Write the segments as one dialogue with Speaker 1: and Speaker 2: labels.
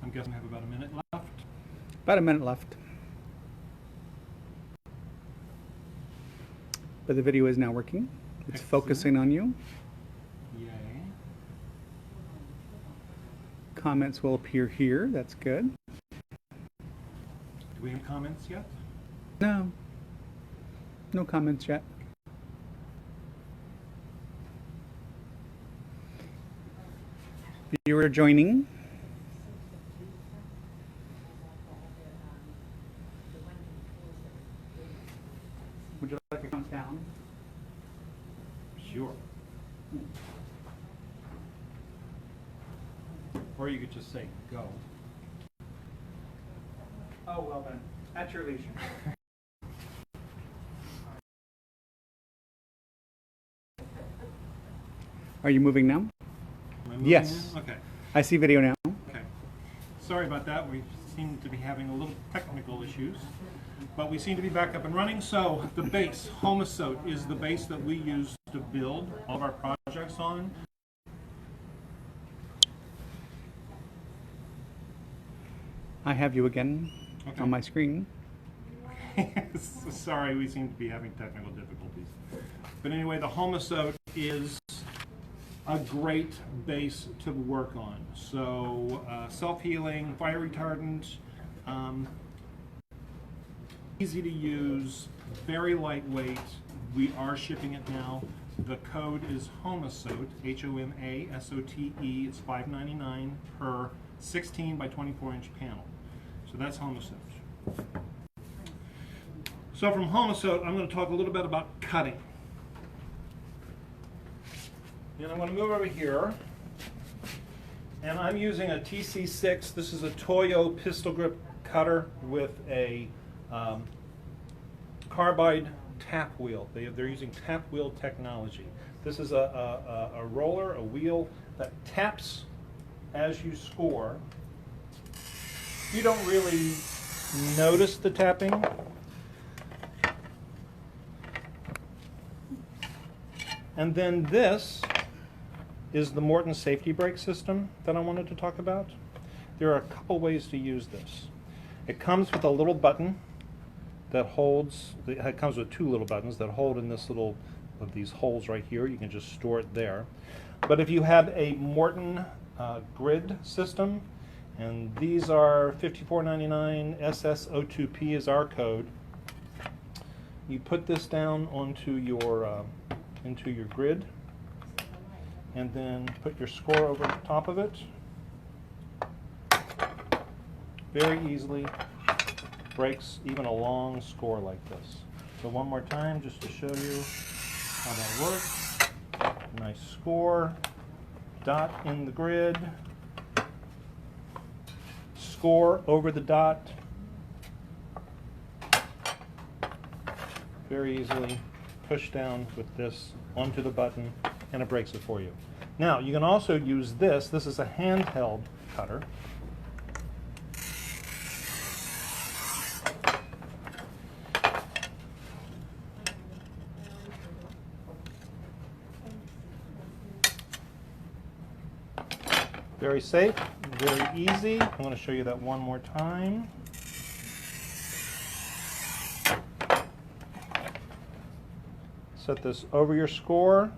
Speaker 1: I'm guessing we have about a minute left.
Speaker 2: About a minute left. But the video is now working. It's
Speaker 1: Excellent.
Speaker 2: focusing on you.
Speaker 1: Yay.
Speaker 2: Comments will appear here. That's good.
Speaker 1: Do we have comments yet?
Speaker 2: No. No comments yet. Viewer joining. Would you like to count down?
Speaker 1: Sure. Or you could just say go.
Speaker 2: Oh, well then. At your leisure. Are you moving now?
Speaker 1: Am I moving
Speaker 2: Yes.
Speaker 1: in? Okay.
Speaker 2: I see video now.
Speaker 1: Okay. Sorry about that. We seem to be having a little technical issues, but we seem to be back up and running. So the base, Homosote, is the base that we use to build all of our projects on.
Speaker 2: I have you again
Speaker 1: Okay.
Speaker 2: on my screen.
Speaker 1: Sorry, we seem to be having technical difficulties. But anyway, the Homosote is a great base to work on. So self-healing, fire retardant, easy to use, very lightweight. We are shipping it now. The code is Homosote, H-O-M-A-S-O-T-E. It's $5.99 per 16 by 24 inch panel. So that's Homosote. So from Homosote, I'm going to talk a little bit about cutting. And I'm going to move over here. And I'm using a TC6. This is a Toyo pistol grip cutter with a carbide tap wheel. They're using tap wheel technology. This is a roller, a wheel that taps as you score. You don't really notice the tapping. And then this is the Morton safety brake system that I wanted to talk about. There are a couple ways to use this. It comes with a little button that holds, it comes with two little buttons that hold in this little, of these holes right here. You can just store it there. But if you have a Morton grid system, and these are 5499 SS02P is our code, you put this down onto your into your grid, and then put your score over the top of it. Very easily breaks even a long score like this. So one more time, just to show you how that works. Nice score, dot in the grid, score over the dot. Very easily push down with this onto the button, and it breaks it for you. Now, you can also use this. This is a handheld cutter. Very safe, very easy. I'm going to show you that one more time. Set this over your score.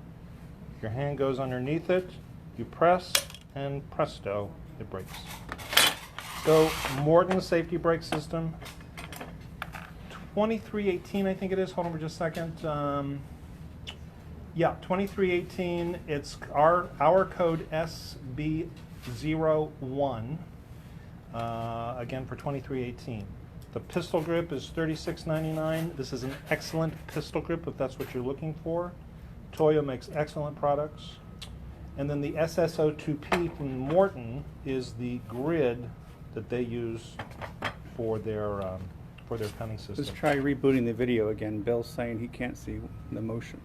Speaker 1: Your hand goes underneath it. You press, and presto, it breaks. So Morton safety brake system, 2318, I think it is. Hold on for just a second. Yeah, 2318. It's our code SB01. Again for 2318. The pistol grip is $36.99. This is an excellent pistol grip if that's what you're looking for. Toyo makes excellent products. And then the SSO2P from Morton is the grid that they use for their cutting system.
Speaker 2: Let's try rebooting the video again. Bill's saying he can't see the motion.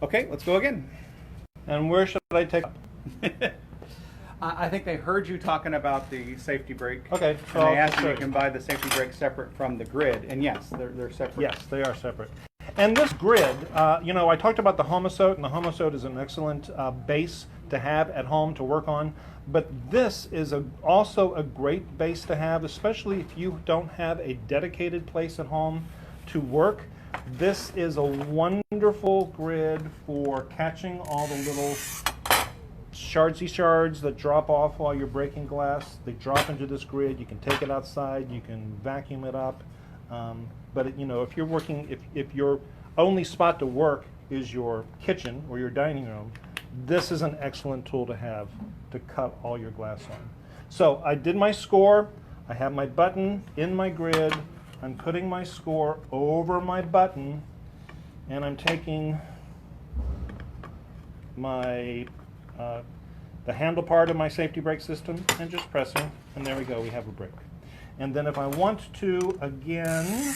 Speaker 2: Okay, let's go again.
Speaker 1: And where should I take?
Speaker 2: I think they heard you talking about the safety brake.
Speaker 1: Okay, so
Speaker 2: And
Speaker 1: I'll
Speaker 2: they asked
Speaker 1: show
Speaker 2: you
Speaker 1: you.
Speaker 2: can buy the safety brake separate from the grid, and yes, they're separate.
Speaker 1: Yes, they are separate. And this grid, you know, I talked about the Homosote, and the Homosote is an excellent base to have at home to work on. But this is also a great base to have, especially if you don't have a dedicated place at home to work. This is a wonderful grid for catching all the little shards that drop off while you're breaking glass. They drop into this grid. You can take it outside. You can vacuum it up. But you know, if you're working, if your only spot to work is your kitchen or your dining room, this is an excellent tool to have to cut all your glass on. So I did my score. I have my button in my grid. I'm putting my score over my button, and I'm taking my the handle part of my safety brake system and just pressing, and there we go, we have a brake. And then if I want to, again,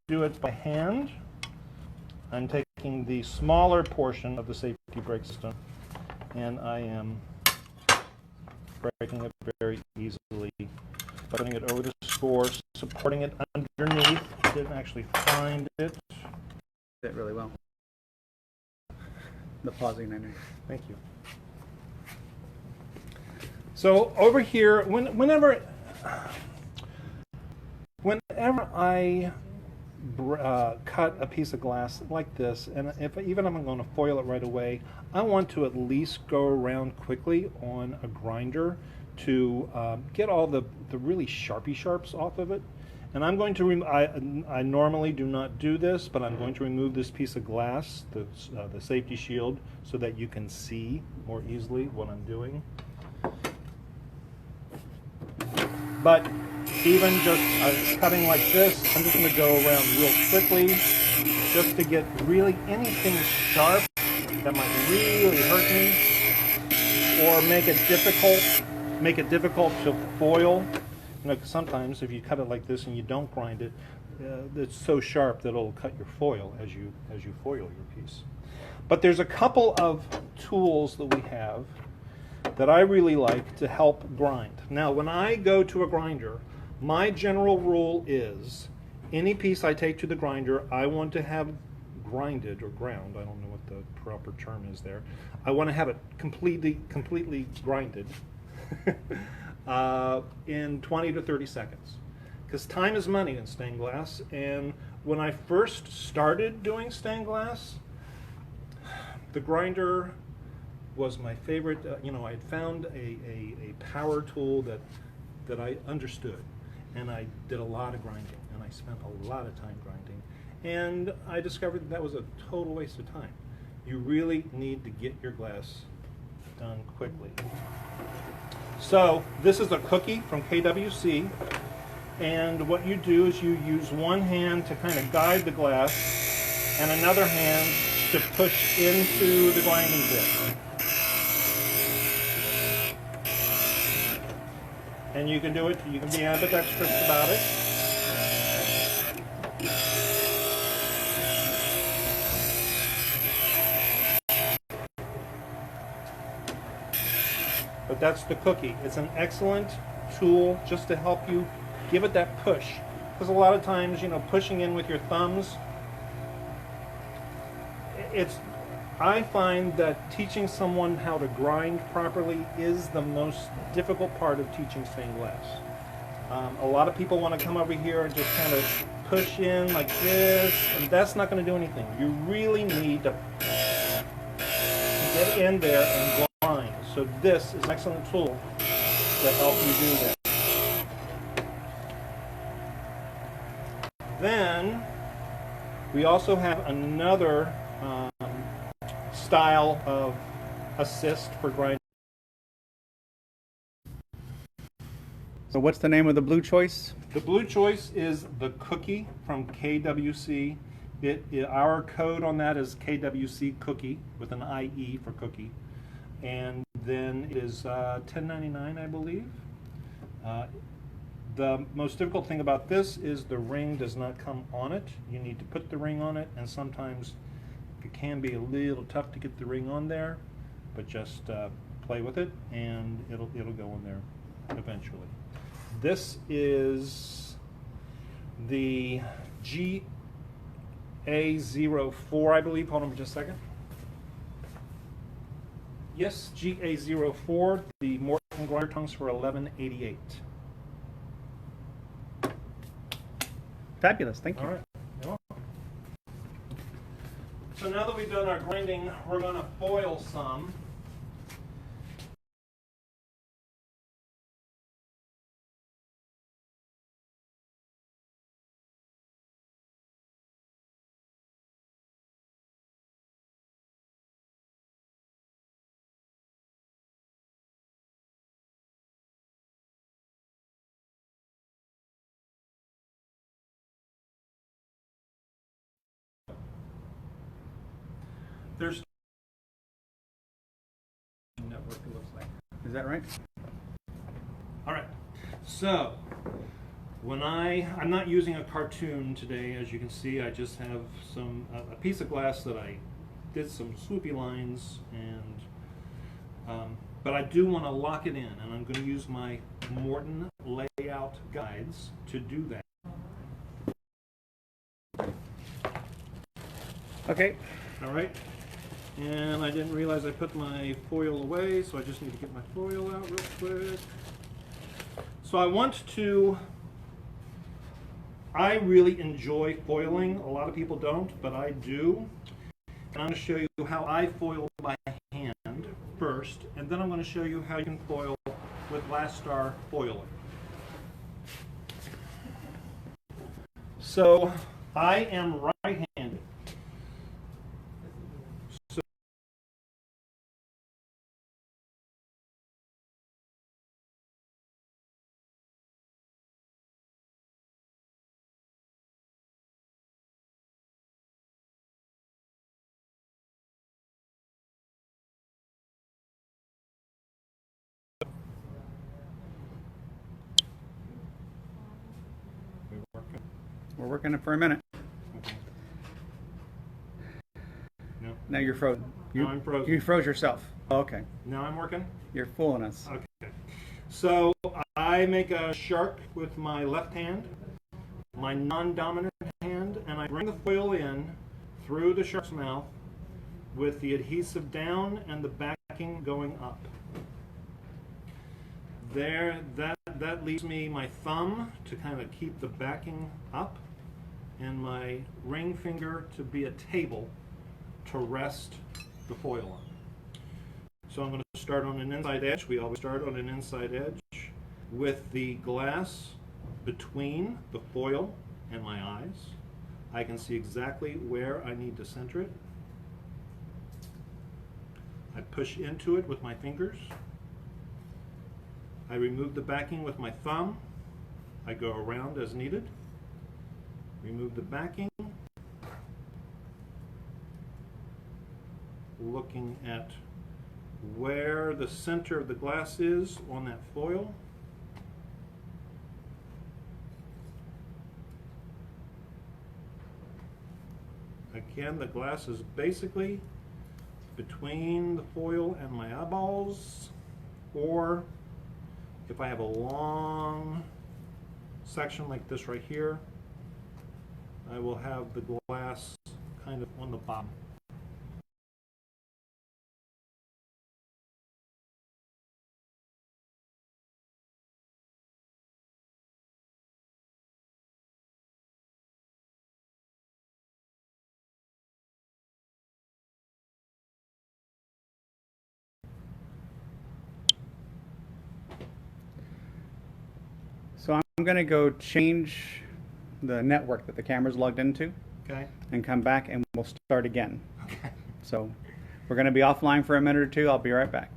Speaker 1: do it by hand, I'm taking the smaller portion of the safety brake system, and I am braking it very easily, putting it over the score, supporting it underneath. I didn't actually find it.
Speaker 2: Did it really well. The pausing, I know.
Speaker 1: Thank you. So over here, whenever I cut a piece of glass like this, and even if I'm going to foil it right away, I want to at least go around quickly on a grinder to get all the really sharps off of it. And I'm going to, I normally do not do this, but I'm going to remove this piece of glass, the safety shield, so that you can see more easily what I'm doing. But even just cutting like this, I'm just going to go around real quickly just to get really anything sharp that might really hurt me or make it difficult to foil. You know, 'cause sometimes if you cut it like this and you don't grind it, it's so sharp that it'll cut your foil as you foil your piece. But there's a couple of tools that we have that I really like to help grind. Now, when I go to a grinder, my general rule is any piece I take to the grinder, I want to have grinded or ground. I don't know what the proper term is there. I want to have it completely grinded in 20 to 30 seconds. Because time is money in stained glass. And when I first started doing stained glass, the grinder was my favorite. You know, I had found a power tool that I understood, and I did a lot of grinding, and I spent a lot of time grinding, and I discovered that was a total waste of time. You really need to get your glass done quickly. So this is a cookie from KWC, and what you do is you use one hand to kind of guide the glass and another hand to push into the grinding bit. And you can do it, you can be ambidextrous about it. But that's the cookie. It's an excellent tool just to help you give it that push. Because a lot of times, you know, pushing in with your thumbs, I find that teaching someone how to grind properly is the most difficult part of teaching stained glass. A lot of people want to come over here and just kind of push in like this, and that's not going to do anything. You really need to get in there and grind. So this is an excellent tool to help you do that. Then we also have another style of assist for grinding.
Speaker 2: So what's the name of the blue choice?
Speaker 1: The blue choice is the cookie from KWC. Our code on that is KWC cookie with an IE for cookie. And then it is $10.99, I believe. The most difficult thing about this is the ring does not come on it. You need to put the ring on it, and sometimes it can be a little tough to get the ring on there, but just play with it, and it'll go in there eventually. This is the GA04, I believe. Hold on for just a second. Yes, GA04, the Morton grinder tongs for $11.88.
Speaker 2: Fabulous, thank you.
Speaker 1: All right. You're welcome. So now that we've done our grinding, we're going to foil some. There's
Speaker 2: Network, it looks like. Is that right?
Speaker 1: all right. So when I'm not using a cartoon today, as you can see. I just have a piece of glass that I did some swoopy lines, and but I do want to lock it in, and I'm going to use my Morton layout guides to do that.
Speaker 2: Okay.
Speaker 1: All right. And I didn't realize I put my foil away, so I just need to get my foil out real quick. So I really enjoy foiling. A lot of people don't, but I do. And I'm going to show you how I foil by hand first, and then I'm going to show you how you can foil with Glasstar foiler. So I am right-handed.
Speaker 2: We're working it for a minute.
Speaker 1: Okay. No.
Speaker 2: Now you're frozen.
Speaker 1: Now I'm frozen.
Speaker 2: You froze yourself. Oh, okay.
Speaker 1: Now I'm working?
Speaker 2: You're fooling us.
Speaker 1: Okay. So I make a shark with my left hand, my non-dominant hand, and I bring the foil in through the shark's mouth with the adhesive down and the backing going up. There, that leaves me my thumb to kind of keep the backing up, and my ring finger to be a table to rest the foil on. So I'm going to start on an inside edge. We always start on an inside edge with the glass between the foil and my eyes. I can see exactly where I need to center it. I push into it with my fingers. I remove the backing with my thumb. I go around as needed. Remove the backing. Looking at where the center of the glass is on that foil. Again, the glass is basically between the foil and my eyeballs, or if I have a long section like this right here, I will have the glass kind of on the bottom.
Speaker 2: So I'm going to go change the network that the camera's logged into,
Speaker 1: Okay?
Speaker 2: and come back and we'll start again.
Speaker 1: Okay.
Speaker 2: So we're going to be offline for a minute or two. I'll be right back.